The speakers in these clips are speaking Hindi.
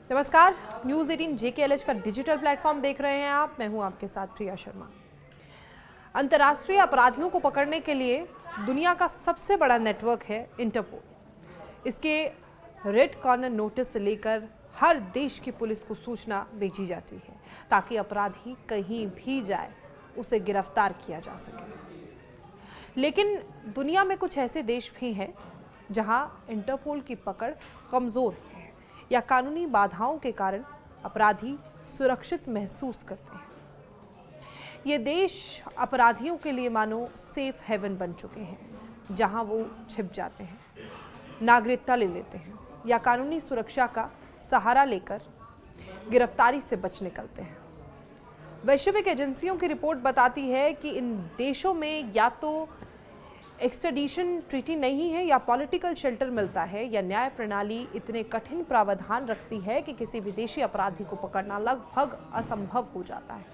नमस्कार। न्यूज़ 18 JKLH का डिजिटल प्लेटफॉर्म देख रहे हैं आप। मैं हूं आपके साथ प्रिया शर्मा। अंतर्राष्ट्रीय अपराधियों को पकड़ने के लिए दुनिया का सबसे बड़ा नेटवर्क है इंटरपोल। इसके रेड कॉर्नर नोटिस से लेकर हर देश की पुलिस को सूचना भेजी जाती है ताकि अपराधी कहीं भी जाए उसे गिरफ्तार किया जा सके। लेकिन दुनिया में कुछ ऐसे देश भी हैं जहां इंटरपोल की पकड़ कमजोर है या कानूनी बाधाओं के कारण अपराधी सुरक्षित महसूस करते हैं। ये देश अपराधियों के लिए मानो सेफ हेवन बन चुके हैं, जहां वो छिप जाते हैं, नागरिकता ले लेते हैं या कानूनी सुरक्षा का सहारा लेकर गिरफ्तारी से बच निकलते हैं। वैश्विक एजेंसियों की रिपोर्ट बताती है कि इन देशों में या तो एक्स्ट्रेडिशन ट्रीटी नहीं है या पॉलिटिकल शेल्टर मिलता है या न्याय प्रणाली इतने कठिन प्रावधान रखती है कि किसी विदेशी अपराधी को पकड़ना लगभग असंभव हो जाता है।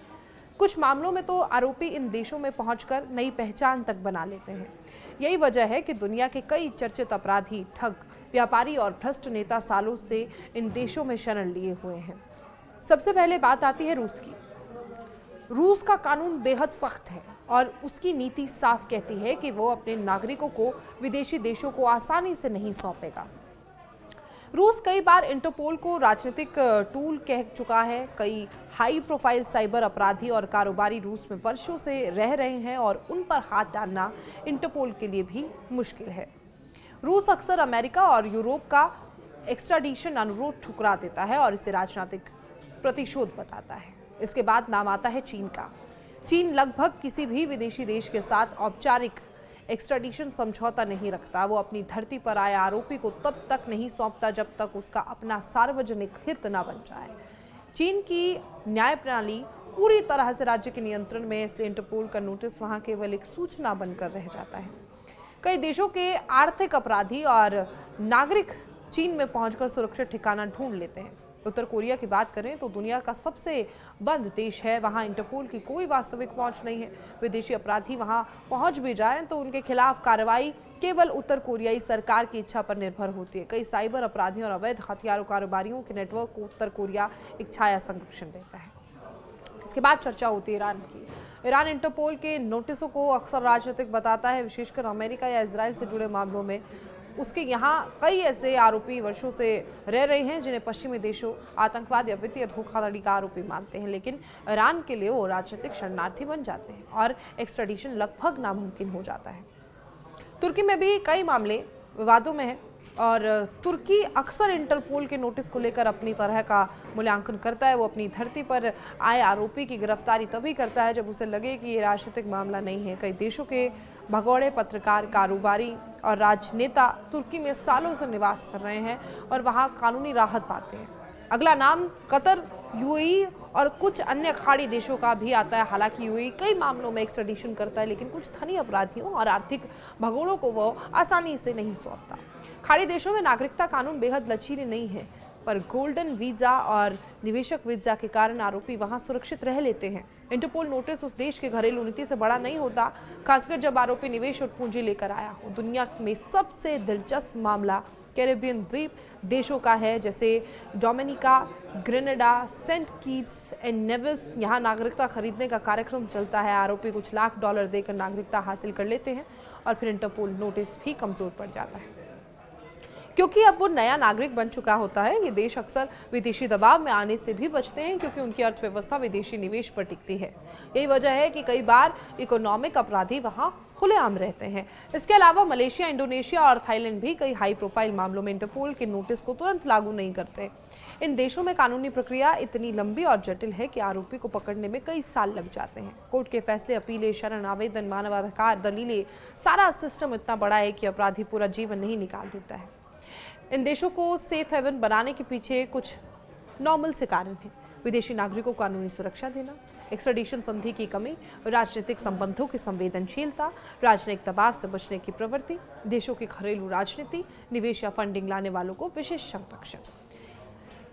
कुछ मामलों में तो आरोपी इन देशों में पहुंचकर नई पहचान तक बना लेते हैं। यही वजह है कि दुनिया के कई चर्चित अपराधी, ठग, व्यापारी और भ्रष्ट नेता सालों से इन देशों में शरण लिए हुए हैं। सबसे पहले बात आती है रूस की। रूस का कानून बेहद सख्त है और उसकी नीति साफ कहती है कि वो अपने नागरिकों को विदेशी देशों को आसानी से नहीं सौंपेगा। रूस कई बार इंटरपोल को राजनीतिक टूल कह चुका है। कई हाई प्रोफाइल साइबर अपराधी और कारोबारी रूस में वर्षों से रह रहे हैं और उन पर हाथ डालना इंटरपोल के लिए भी मुश्किल है। रूस अक्सर अमेरिका और यूरोप का एक्स्ट्राडिशन अनुरोध ठुकरा देता है और इसे राजनीतिक प्रतिशोध बताता है। इसके बाद नाम आता है चीन का। चीन लगभग किसी भी विदेशी देश के साथ औपचारिक एक्स्ट्राडिशन समझौता नहीं रखता। वो अपनी धरती पर आए आरोपी को तब तक नहीं सौंपता जब तक उसका अपना सार्वजनिक हित न बन जाए। चीन की न्याय प्रणाली पूरी तरह से राज्य के नियंत्रण में है, इसलिए इंटरपोल का नोटिस वहां केवल एक सूचना बनकर रह जाता है। कई देशों के आर्थिक अपराधी और नागरिक चीन में पहुंचकर सुरक्षित ठिकाना ढूंढ लेते हैं। उत्तर कोरिया की बात करें तो दुनिया का सबसे बंद देश है। वहां इंटरपोल की कोई वास्तविक पहुंच नहीं है। विदेशी अपराधी वहां पहुंच भी जाएं तो उनके खिलाफ कार्रवाई केवल उत्तर कोरियाई सरकार की इच्छा पर निर्भर होती है। कई साइबर अपराधियों और अवैध हथियारों कारोबारियों के नेटवर्क को उत्तर कोरिया एक छाया संरक्षण देता है। इसके बाद चर्चा होती है ईरान की। ईरान इंटरपोल के नोटिसों को अक्सर राजनीतिक बताता है, विशेषकर अमेरिका या इजराइल से जुड़े मामलों में। उसके यहाँ कई ऐसे आरोपी वर्षों से रह रहे हैं जिन्हें पश्चिमी देशों आतंकवाद या वित्तीय धोखाधड़ी का आरोपी मानते हैं, लेकिन ईरान के लिए वो राजनीतिक शरणार्थी बन जाते हैं और एक्स्ट्राडिशन लगभग नामुमकिन हो जाता है। तुर्की में भी कई मामले विवादों में हैं और तुर्की अक्सर इंटरपोल के नोटिस को लेकर अपनी तरह का मूल्यांकन करता है। वो अपनी धरती पर आए आरोपी की गिरफ्तारी तभी करता है जब उसे लगे कि ये राजनीतिक मामला नहीं है। कई देशों के भगोड़े पत्रकार, कारोबारी और राजनेता तुर्की में सालों से निवास कर रहे हैं और वहाँ कानूनी राहत पाते हैं। अगला नाम कतर, यूएई और कुछ अन्य खाड़ी देशों का भी आता है। हालांकि यूएई कई मामलों में एक्स्ट्राडिशन करता है, लेकिन कुछ धनी अपराधियों और आर्थिक भगोड़ों को वो आसानी से नहीं सौंपता। खाड़ी देशों में नागरिकता कानून बेहद लचीले नहीं है, पर गोल्डन वीजा और निवेशक वीजा के कारण आरोपी वहां सुरक्षित रह लेते हैं। इंटरपोल नोटिस उस देश के घरेलू नीति से बड़ा नहीं होता, खासकर जब आरोपी निवेश और पूंजी लेकर आया हो। दुनिया में सबसे दिलचस्प मामला कैरेबियन द्वीप देशों का है, जैसे Dominica, Grenada, Saint Kitts and Nevis. यहाँ नागरिकता खरीदने का कार्यक्रम चलता है। आरोपी कुछ लाख डॉलर देकर नागरिकता हासिल कर लेते हैं और फिर इंटरपोल नोटिस भी कमजोर पड़ जाता है, क्योंकि अब वो नया नागरिक बन चुका होता है। ये देश अक्सर विदेशी दबाव में आने से भी बचते हैं क्योंकि उनकी अर्थव्यवस्था विदेशी निवेश पर टिकती है। यही वजह है कि कई बार इकोनॉमिक अपराधी वहां खुलेआम रहते हैं। इसके अलावा मलेशिया, इंडोनेशिया और थाईलैंड भी कई हाई प्रोफाइल मामलों में इंटरपोल के नोटिस को तुरंत लागू नहीं करते। इन देशों में कानूनी प्रक्रिया इतनी लंबी और जटिल है कि आरोपी को पकड़ने में कई साल लग जाते हैं। कोर्ट के फैसले, अपीलें, शरण आवेदन, मानवाधिकार दलीलें, सारा सिस्टम इतना बड़ा है कि अपराधी पूरा जीवन नहीं निकाल देता है। इन देशों को सेफ हेवन बनाने के पीछे कुछ नॉर्मल से कारण हैं। विदेशी नागरिकों को कानूनी सुरक्षा देना, एक्स्ट्राडिशन संधि की कमी, राजनीतिक संबंधों की संवेदनशीलता, राजनयिक दबाव से बचने की प्रवृत्ति, देशों की घरेलू राजनीति, निवेश या फंडिंग लाने वालों को विशेष संरक्षण।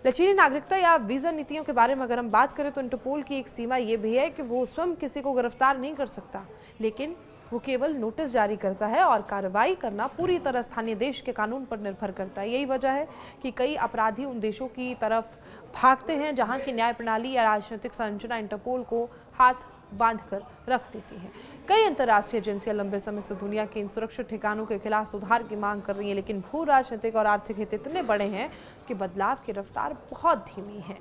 लचीली नागरिकता या वीजा नीतियों के बारे में अगर हम बात करें तो इंटरपोल की एक सीमा ये भी है कि वो स्वयं किसी को गिरफ्तार नहीं कर सकता, लेकिन वो केवल नोटिस जारी करता है और कार्रवाई करना पूरी तरह स्थानीय देश के कानून पर निर्भर करता है। यही वजह है कि कई अपराधी उन देशों की तरफ भागते हैं जहां की न्याय प्रणाली या राजनीतिक संरचना इंटरपोल को हाथ बांधकर रख देती है। कई अंतर्राष्ट्रीय एजेंसियां लंबे समय से दुनिया के इन सुरक्षित ठिकानों के खिलाफ सुधार की मांग कर रही हैं, लेकिन भू राजनीतिक और आर्थिक हित इतने बड़े हैं कि बदलाव की रफ्तार बहुत धीमी है।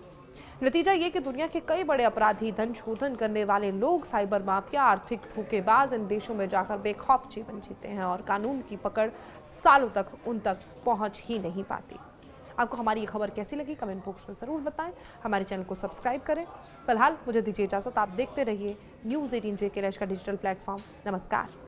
नतीजा ये कि दुनिया के कई बड़े अपराधी, धन शोधन करने वाले लोग, साइबर माफिया, आर्थिक धोखेबाज इन देशों में जाकर बेखौफ जीवन जीते हैं और कानून की पकड़ सालों तक उन तक पहुंच ही नहीं पाती। आपको हमारी ये खबर कैसी लगी कमेंट बॉक्स में ज़रूर बताएं। हमारे चैनल को सब्सक्राइब करें। फिलहाल मुझे दीजिए इजाज़त। आप देखते रहिए न्यूज़ 18 JK का डिजिटल प्लेटफॉर्म। नमस्कार।